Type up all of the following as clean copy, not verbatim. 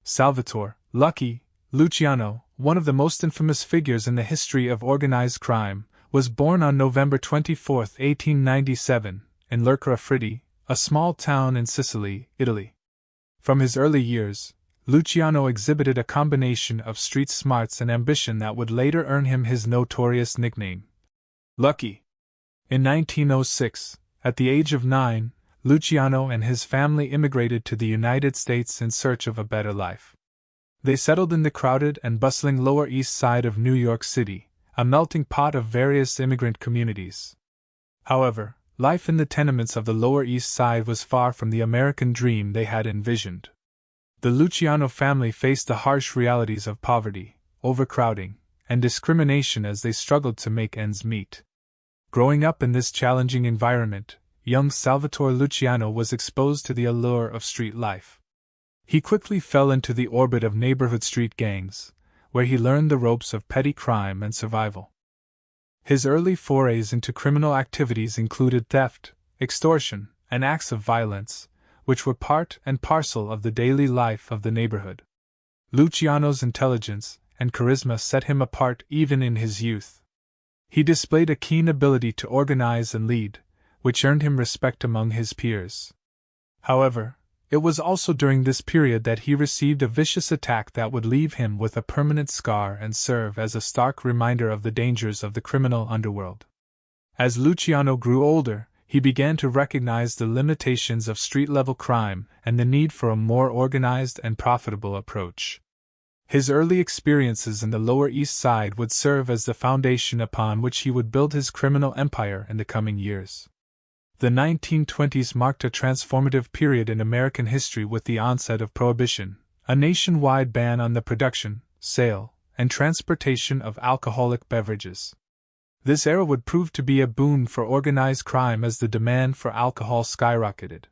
Salvatore, Lucky, Luciano, one of the most infamous figures in the history of organized crime, was born on November 24, 1897, in Lercara Fritti, a small town in Sicily, Italy. From his early years, Luciano exhibited a combination of street smarts and ambition that would later earn him his notorious nickname, Lucky. In 1906, at the age of 9, Luciano and his family immigrated to the United States in search of a better life. They settled in the crowded and bustling Lower East Side of New York City, a melting pot of various immigrant communities. However, life in the tenements of the Lower East Side was far from the American dream they had envisioned. The Luciano family faced the harsh realities of poverty, overcrowding, and discrimination as they struggled to make ends meet. Growing up in this challenging environment, young Salvatore Luciano was exposed to the allure of street life. He quickly fell into the orbit of neighborhood street gangs, where he learned the ropes of petty crime and survival. His early forays into criminal activities included theft, extortion, and acts of violence, which were part and parcel of the daily life of the neighborhood. Luciano's intelligence and charisma set him apart even in his youth. He displayed a keen ability to organize and lead, which earned him respect among his peers. However, it was also during this period that he received a vicious attack that would leave him with a permanent scar and serve as a stark reminder of the dangers of the criminal underworld. As Luciano grew older, he began to recognize the limitations of street-level crime and the need for a more organized and profitable approach. His early experiences in the Lower East Side would serve as the foundation upon which he would build his criminal empire in the coming years. The 1920s marked a transformative period in American history with the onset of Prohibition, a nationwide ban on the production, sale, and transportation of alcoholic beverages. This era would prove to be a boon for organized crime as the demand for alcohol skyrocketed.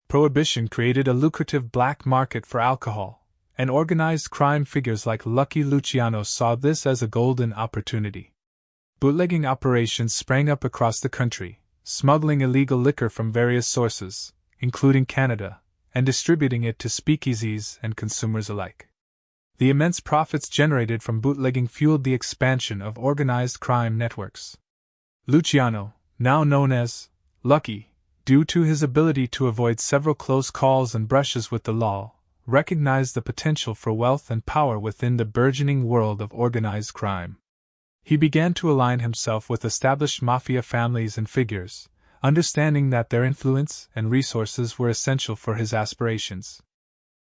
Prohibition created a lucrative black market for alcohol, and organized crime figures like Lucky Luciano saw this as a golden opportunity. Bootlegging operations sprang up across the country, smuggling illegal liquor from various sources, including Canada, and distributing it to speakeasies and consumers alike. The immense profits generated from bootlegging fueled the expansion of organized crime networks. Luciano, now known as Lucky, due to his ability to avoid several close calls and brushes with the law, recognized the potential for wealth and power within the burgeoning world of organized crime. He began to align himself with established mafia families and figures, understanding that their influence and resources were essential for his aspirations.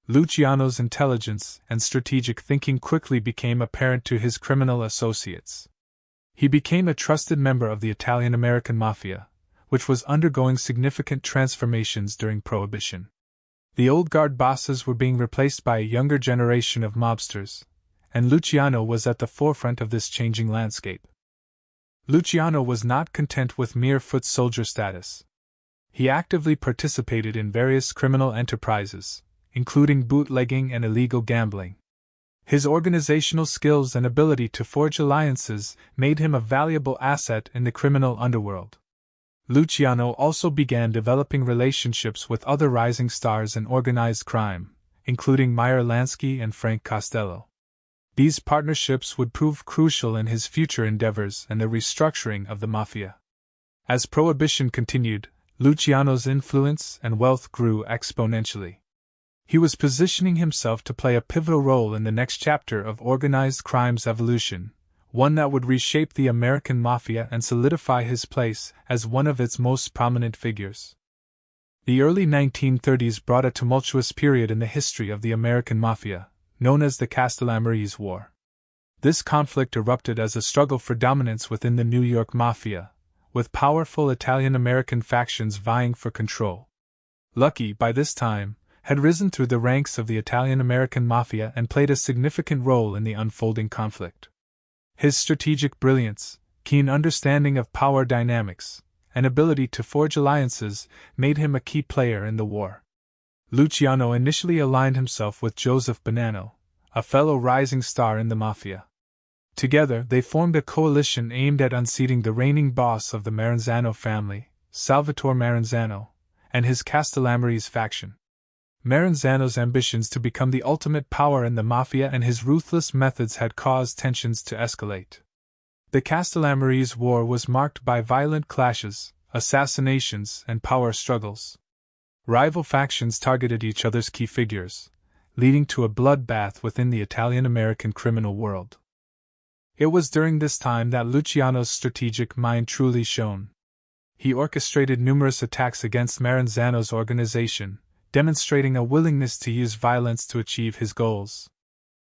Luciano's intelligence and strategic thinking quickly became apparent to his criminal associates. He became a trusted member of the Italian-American Mafia, which was undergoing significant transformations during Prohibition. The old guard bosses were being replaced by a younger generation of mobsters, and Luciano was at the forefront of this changing landscape. Luciano was not content with mere foot soldier status. He actively participated in various criminal enterprises, including bootlegging and illegal gambling. His organizational skills and ability to forge alliances made him a valuable asset in the criminal underworld. Luciano also began developing relationships with other rising stars in organized crime, including Meyer Lansky and Frank Costello. These partnerships would prove crucial in his future endeavors and the restructuring of the mafia. As Prohibition continued, Luciano's influence and wealth grew exponentially. He was positioning himself to play a pivotal role in the next chapter of organized crime's evolution, one that would reshape the American Mafia and solidify his place as one of its most prominent figures. The early 1930s brought a tumultuous period in the history of the American Mafia, known as the Castellammarese War. This conflict erupted as a struggle for dominance within the New York Mafia, with powerful Italian-American factions vying for control. Lucky, by this time, had risen through the ranks of the Italian-American Mafia and played a significant role in the unfolding conflict. His strategic brilliance, keen understanding of power dynamics, and ability to forge alliances made him a key player in the war. Luciano initially aligned himself with Joseph Bonanno, a fellow rising star in the Mafia. Together they formed a coalition aimed at unseating the reigning boss of the Maranzano family, Salvatore Maranzano, and his Castellammarese faction. Maranzano's ambitions to become the ultimate power in the mafia and his ruthless methods had caused tensions to escalate. The Castellamarese War was marked by violent clashes, assassinations, and power struggles. Rival factions targeted each other's key figures, leading to a bloodbath within the Italian-American criminal world. It was during this time that Luciano's strategic mind truly shone. He orchestrated numerous attacks against Maranzano's organization, demonstrating a willingness to use violence to achieve his goals.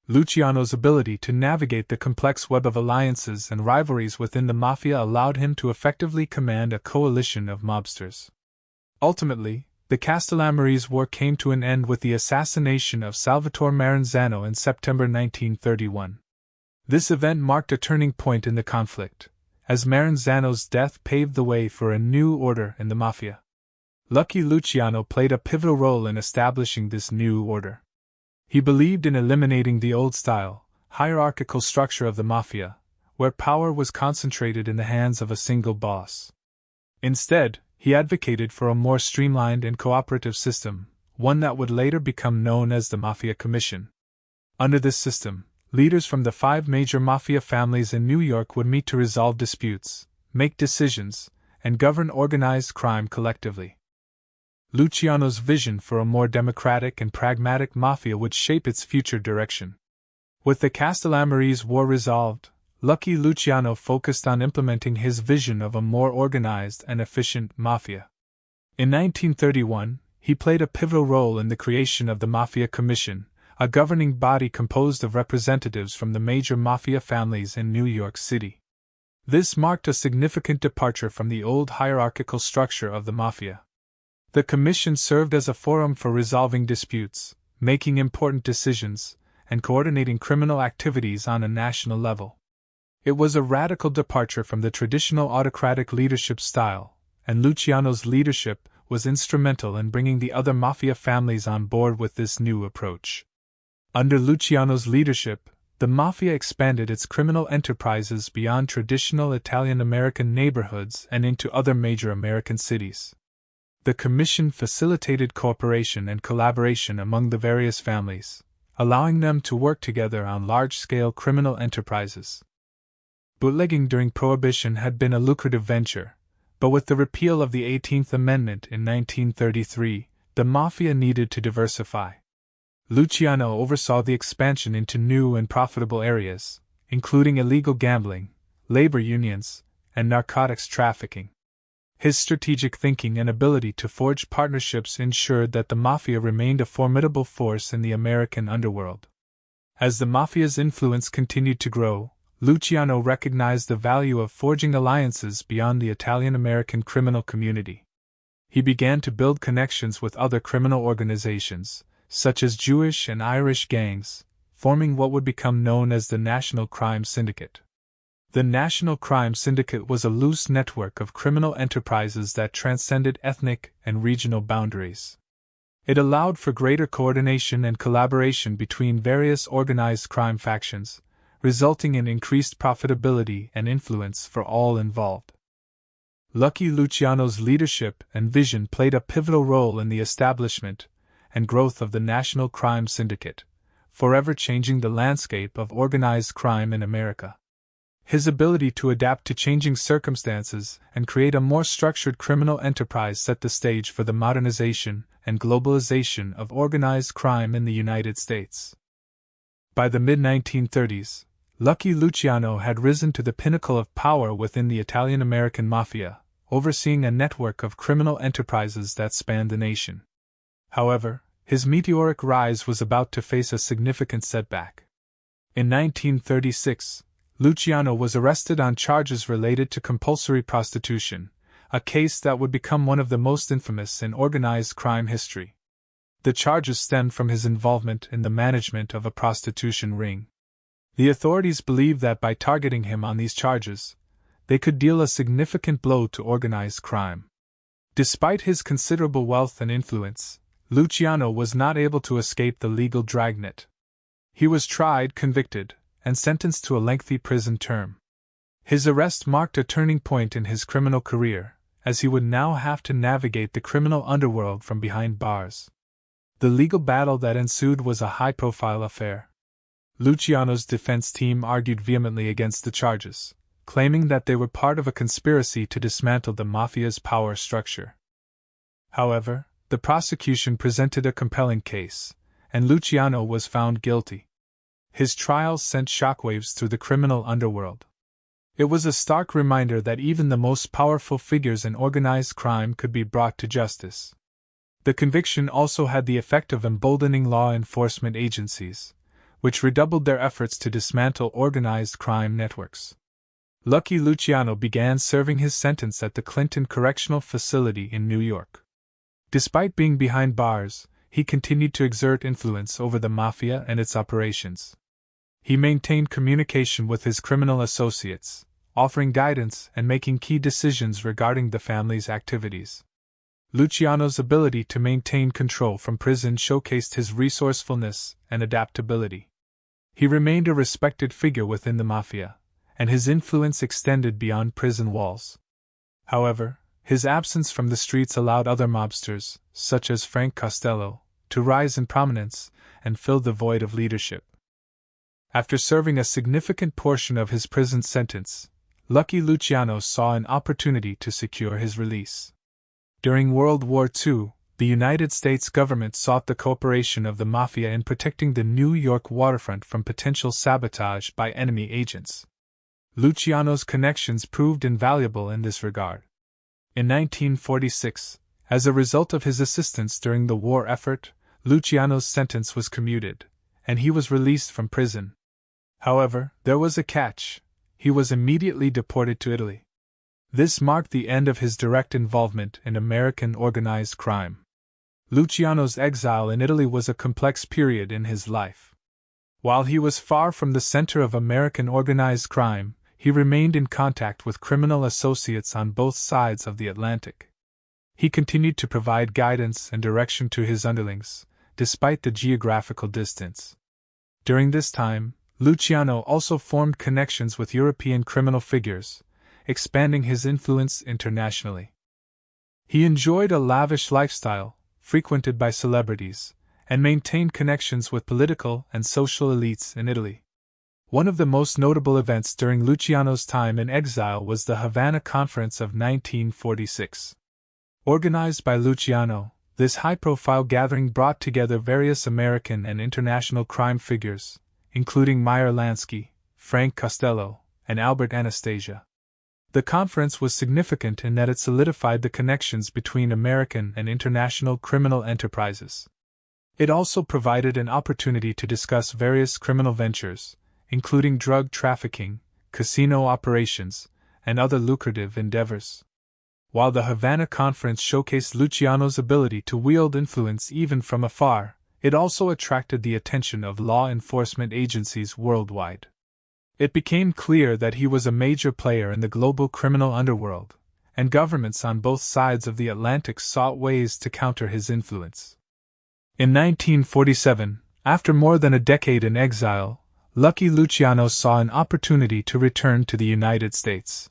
Luciano's ability to navigate the complex web of alliances and rivalries within the mafia allowed him to effectively command a coalition of mobsters. Ultimately, the Castellamarese War came to an end with the assassination of Salvatore Maranzano in September 1931. This event marked a turning point in the conflict, as Maranzano's death paved the way for a new order in the mafia. Lucky Luciano played a pivotal role in establishing this new order. He believed in eliminating the old-style, hierarchical structure of the mafia, where power was concentrated in the hands of a single boss. Instead, he advocated for a more streamlined and cooperative system, one that would later become known as the Mafia Commission. Under this system, leaders from the 5 major mafia families in New York would meet to resolve disputes, make decisions, and govern organized crime collectively. Luciano's vision for a more democratic and pragmatic mafia would shape its future direction. With the Castellamarese War resolved, Lucky Luciano focused on implementing his vision of a more organized and efficient mafia. In 1931, he played a pivotal role in the creation of the Mafia Commission, a governing body composed of representatives from the major mafia families in New York City. This marked a significant departure from the old hierarchical structure of the mafia. The commission served as a forum for resolving disputes, making important decisions, and coordinating criminal activities on a national level. It was a radical departure from the traditional autocratic leadership style, and Luciano's leadership was instrumental in bringing the other mafia families on board with this new approach. Under Luciano's leadership, the mafia expanded its criminal enterprises beyond traditional Italian-American neighborhoods and into other major American cities. The commission facilitated cooperation and collaboration among the various families, allowing them to work together on large-scale criminal enterprises. Bootlegging during Prohibition had been a lucrative venture, but with the repeal of the 18th Amendment in 1933, the mafia needed to diversify. Luciano oversaw the expansion into new and profitable areas, including illegal gambling, labor unions, and narcotics trafficking. His strategic thinking and ability to forge partnerships ensured that the mafia remained a formidable force in the American underworld. As the mafia's influence continued to grow, Luciano recognized the value of forging alliances beyond the Italian-American criminal community. He began to build connections with other criminal organizations, such as Jewish and Irish gangs, forming what would become known as the National Crime Syndicate. The National Crime Syndicate was a loose network of criminal enterprises that transcended ethnic and regional boundaries. It allowed for greater coordination and collaboration between various organized crime factions, resulting in increased profitability and influence for all involved. Lucky Luciano's leadership and vision played a pivotal role in the establishment and growth of the National Crime Syndicate, forever changing the landscape of organized crime in America. His ability to adapt to changing circumstances and create a more structured criminal enterprise set the stage for the modernization and globalization of organized crime in the United States. By the mid-1930s, Lucky Luciano had risen to the pinnacle of power within the Italian-American mafia, overseeing a network of criminal enterprises that spanned the nation. However, his meteoric rise was about to face a significant setback. In 1936, Luciano was arrested on charges related to compulsory prostitution, a case that would become one of the most infamous in organized crime history. The charges stemmed from his involvement in the management of a prostitution ring. The authorities believed that by targeting him on these charges, they could deal a significant blow to organized crime. Despite his considerable wealth and influence, Luciano was not able to escape the legal dragnet. He was tried, convicted, and sentenced to a lengthy prison term. His arrest marked a turning point in his criminal career, as he would now have to navigate the criminal underworld from behind bars. The legal battle that ensued was a high-profile affair. Luciano's defense team argued vehemently against the charges, claiming that they were part of a conspiracy to dismantle the mafia's power structure. However, the prosecution presented a compelling case, and Luciano was found guilty. His trial sent shockwaves through the criminal underworld. It was a stark reminder that even the most powerful figures in organized crime could be brought to justice. The conviction also had the effect of emboldening law enforcement agencies, which redoubled their efforts to dismantle organized crime networks. Lucky Luciano began serving his sentence at the Clinton Correctional Facility in New York. Despite being behind bars, he continued to exert influence over the mafia and its operations. He maintained communication with his criminal associates, offering guidance and making key decisions regarding the family's activities. Luciano's ability to maintain control from prison showcased his resourcefulness and adaptability. He remained a respected figure within the mafia, and his influence extended beyond prison walls. However, his absence from the streets allowed other mobsters, such as Frank Costello, to rise in prominence and fill the void of leadership. After serving a significant portion of his prison sentence, Lucky Luciano saw an opportunity to secure his release. During World War II, the United States government sought the cooperation of the mafia in protecting the New York waterfront from potential sabotage by enemy agents. Luciano's connections proved invaluable in this regard. In 1946, as a result of his assistance during the war effort, Luciano's sentence was commuted, and he was released from prison. However, there was a catch: he was immediately deported to Italy. This marked the end of his direct involvement in American organized crime. Luciano's exile in Italy was a complex period in his life. While he was far from the center of American organized crime, he remained in contact with criminal associates on both sides of the Atlantic. He continued to provide guidance and direction to his underlings, despite the geographical distance. During this time, Luciano also formed connections with European criminal figures, expanding his influence internationally. He enjoyed a lavish lifestyle, frequented by celebrities, and maintained connections with political and social elites in Italy. One of the most notable events during Luciano's time in exile was the Havana Conference of 1946. Organized by Luciano, this high-profile gathering brought together various American and international crime figures, including Meyer Lansky, Frank Costello, and Albert Anastasia. The conference was significant in that it solidified the connections between American and international criminal enterprises. It also provided an opportunity to discuss various criminal ventures, including drug trafficking, casino operations, and other lucrative endeavors. While the Havana Conference showcased Luciano's ability to wield influence even from afar, it also attracted the attention of law enforcement agencies worldwide. It became clear that he was a major player in the global criminal underworld, and governments on both sides of the Atlantic sought ways to counter his influence. In 1947, after more than a decade in exile, Lucky Luciano saw an opportunity to return to the United States.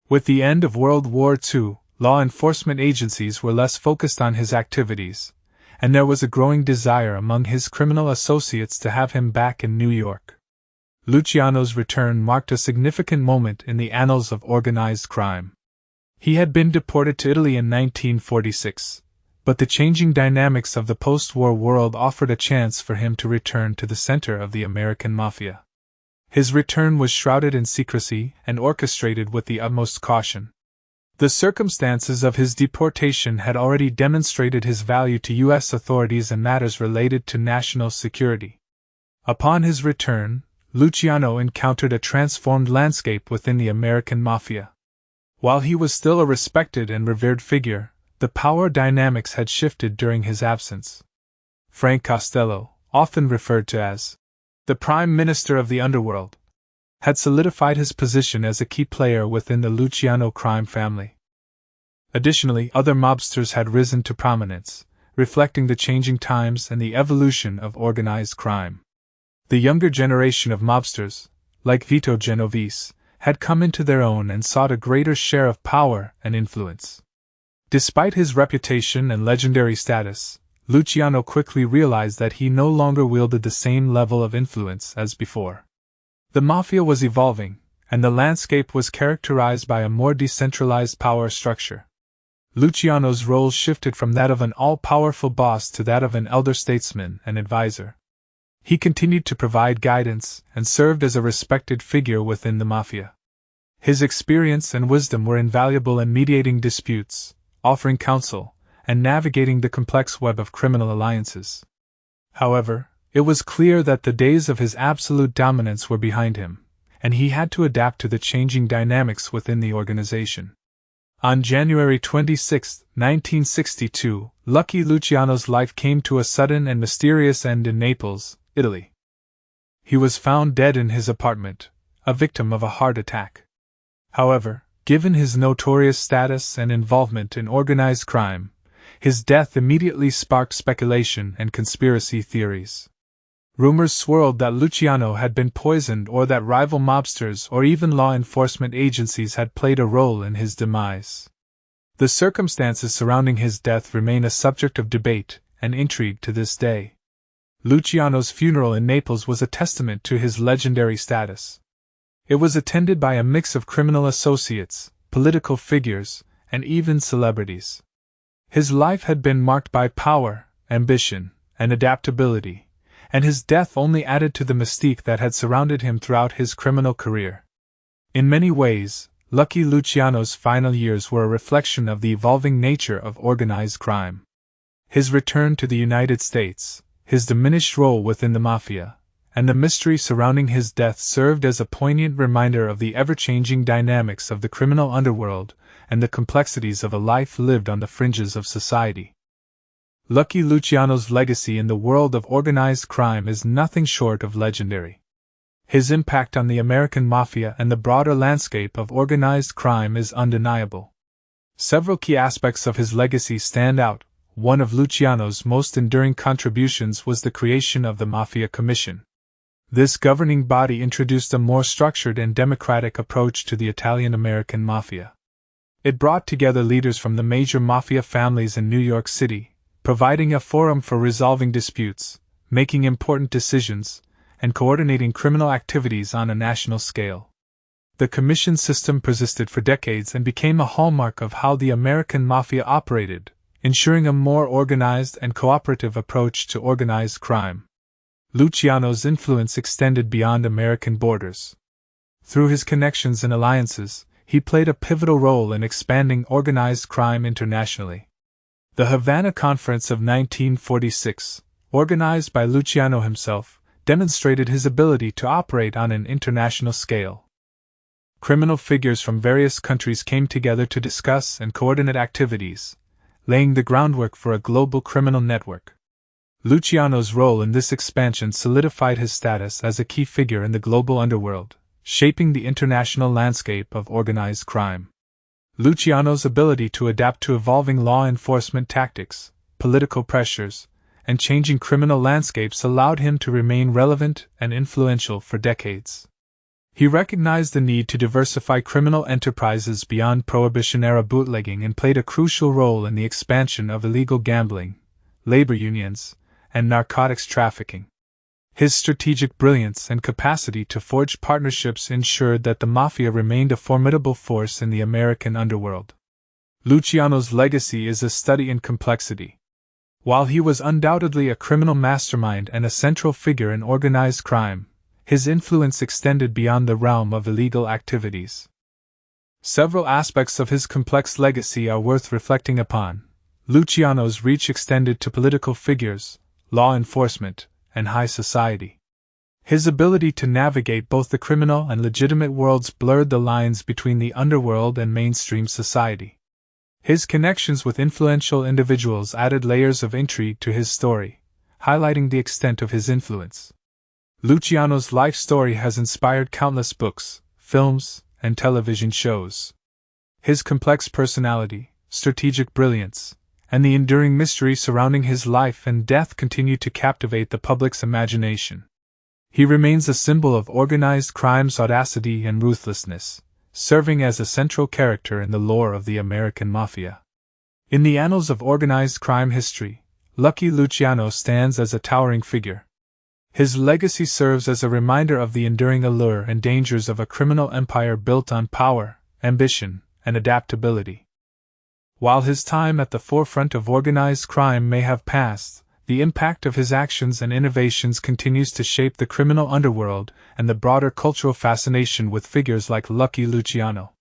With the end of World War II, law enforcement agencies were less focused on his activities, and there was a growing desire among his criminal associates to have him back in New York. Luciano's return marked a significant moment in the annals of organized crime. He had been deported to Italy in 1946, but the changing dynamics of the post-war world offered a chance for him to return to the center of the American mafia. His return was shrouded in secrecy and orchestrated with the utmost caution. The circumstances of his deportation had already demonstrated his value to U.S. authorities in matters related to national security. Upon his return, Luciano encountered a transformed landscape within the American mafia. While he was still a respected and revered figure, the power dynamics had shifted during his absence. Frank Costello, often referred to as the Prime Minister of the Underworld, had solidified his position as a key player within the Luciano crime family. Additionally, other mobsters had risen to prominence, reflecting the changing times and the evolution of organized crime. The younger generation of mobsters, like Vito Genovese, had come into their own and sought a greater share of power and influence. Despite his reputation and legendary status, Luciano quickly realized that he no longer wielded the same level of influence as before. The mafia was evolving, and the landscape was characterized by a more decentralized power structure. Luciano's role shifted from that of an all-powerful boss to that of an elder statesman and advisor. He continued to provide guidance and served as a respected figure within the mafia. His experience and wisdom were invaluable in mediating disputes, offering counsel, and navigating the complex web of criminal alliances. However, it was clear that the days of his absolute dominance were behind him, and he had to adapt to the changing dynamics within the organization. On January 26, 1962, Lucky Luciano's life came to a sudden and mysterious end in Naples, Italy. He was found dead in his apartment, a victim of a heart attack. However, given his notorious status and involvement in organized crime, his death immediately sparked speculation and conspiracy theories. Rumors swirled that Luciano had been poisoned or that rival mobsters or even law enforcement agencies had played a role in his demise. The circumstances surrounding his death remain a subject of debate and intrigue to this day. Luciano's funeral in Naples was a testament to his legendary status. It was attended by a mix of criminal associates, political figures, and even celebrities. His life had been marked by power, ambition, and adaptability, and his death only added to the mystique that had surrounded him throughout his criminal career. In many ways, Lucky Luciano's final years were a reflection of the evolving nature of organized crime. His return to the United States, his diminished role within the mafia, and the mystery surrounding his death served as a poignant reminder of the ever-changing dynamics of the criminal underworld and the complexities of a life lived on the fringes of society. Lucky Luciano's legacy in the world of organized crime is nothing short of legendary. His impact on the American mafia and the broader landscape of organized crime is undeniable. Several key aspects of his legacy stand out. One of Luciano's most enduring contributions was the creation of the Mafia Commission. This governing body introduced a more structured and democratic approach to the Italian-American mafia. It brought together leaders from the major mafia families in New York City, providing a forum for resolving disputes, making important decisions, and coordinating criminal activities on a national scale. The commission system persisted for decades and became a hallmark of how the American mafia operated, ensuring a more organized and cooperative approach to organized crime. Luciano's influence extended beyond American borders. Through his connections and alliances, he played a pivotal role in expanding organized crime internationally. The Havana Conference of 1946, organized by Luciano himself, demonstrated his ability to operate on an international scale. Criminal figures from various countries came together to discuss and coordinate activities, laying the groundwork for a global criminal network. Luciano's role in this expansion solidified his status as a key figure in the global underworld, shaping the international landscape of organized crime. Luciano's ability to adapt to evolving law enforcement tactics, political pressures, and changing criminal landscapes allowed him to remain relevant and influential for decades. He recognized the need to diversify criminal enterprises beyond Prohibition-era bootlegging and played a crucial role in the expansion of illegal gambling, labor unions, and narcotics trafficking. His strategic brilliance and capacity to forge partnerships ensured that the mafia remained a formidable force in the American underworld. Luciano's legacy is a study in complexity. While he was undoubtedly a criminal mastermind and a central figure in organized crime, his influence extended beyond the realm of illegal activities. Several aspects of his complex legacy are worth reflecting upon. Luciano's reach extended to political figures, law enforcement, and high society. His ability to navigate both the criminal and legitimate worlds blurred the lines between the underworld and mainstream society. His connections with influential individuals added layers of intrigue to his story, highlighting the extent of his influence. Luciano's life story has inspired countless books, films, and television shows. His complex personality, strategic brilliance, and the enduring mystery surrounding his life and death continue to captivate the public's imagination. He remains a symbol of organized crime's audacity and ruthlessness, serving as a central character in the lore of the American Mafia. In the annals of organized crime history, Lucky Luciano stands as a towering figure. His legacy serves as a reminder of the enduring allure and dangers of a criminal empire built on power, ambition, and adaptability. While his time at the forefront of organized crime may have passed, the impact of his actions and innovations continues to shape the criminal underworld and the broader cultural fascination with figures like Lucky Luciano.